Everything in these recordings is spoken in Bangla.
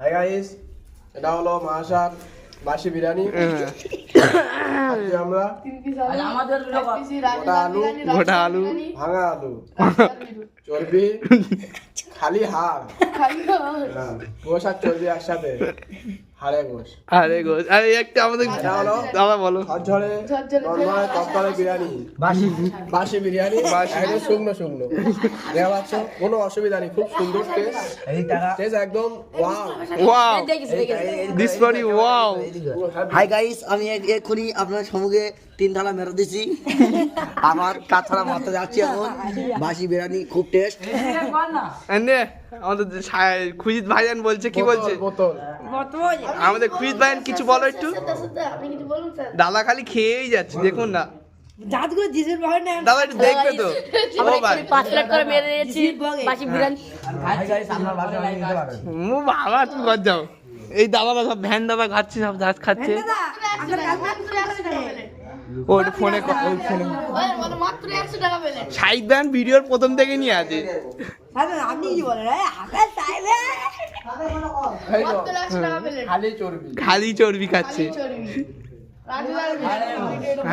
হাই গাইস, এটা হলো মাসার বাসি বিরিয়ানি। আমরা গোটা আলু, ভাঙা আলু, চর্বি, খালি হাড়, গোশ আর চর্বি একসাথে, হাড়ে গোশ। আরে গোশ, আরে একটা আমাদের দাদা বলো। ঝরঝরে নরমাল তরকারি বিরিয়ানি, বাসি বিরিয়ানি, একদম শুকনো শুকনো। দেখা পাচ্ছ, কোনো অসুবিধা নেই, খুব সুন্দর টেস্ট, একদম wow wow, this body wow. Hi guys, আমি এক্ষুনি আপনার সম্মুখে 3 থালা মেরে দিছি। আমার 4 থালা মারতে যাচ্ছি এখন। বাসি বিরিয়ানি খুব টেস্ট। এনে আমাদের খুশিত ভাইজান বলছে, কি বলছে? বোতল আমাদের খুশিত ভাইজান কিছু বলো একটু। দাদা খালি খেয়েই যাচ্ছে, দেখুন না দাদা, একটু দেখবে তো। ও ভাই 5 প্লেট করে মেরে দিয়েছি বাসি বিরিয়ানি। বাবা তুমি ঘর যাও। এই দাদারা সব ভ্যান দাদা খাচ্ছে, সব ধাস খাচ্ছে। ওই ফোনে সাইড ব্যান ভিডিওর প্রথম থেকে নিয়ে আছে। আপনি কি বলেন? খালি চর্বি খাচ্ছে।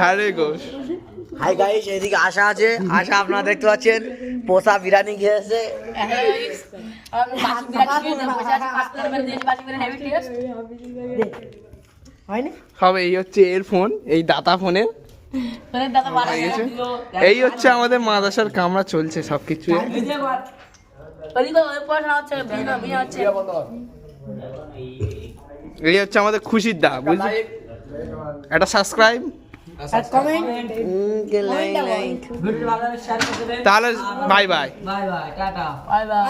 আরে গোশ। হাই গাইস, এদিকে আশা আছে। আশা আপনারা দেখতে পাচ্ছেন পোষা বিরিয়ানি খেয়েছে। হবে এই হচ্ছে এর ফোন, এই দাতা ফোনের। এই হচ্ছে আমাদের মাদ্রাসার কামরা, চলছে সবকিছু। এই হচ্ছে আমাদের খুশির দা, বুঝলি? একটা সাবস্ক্রাইব, তাহলে bye bye. Bye bye, tata, bye bye.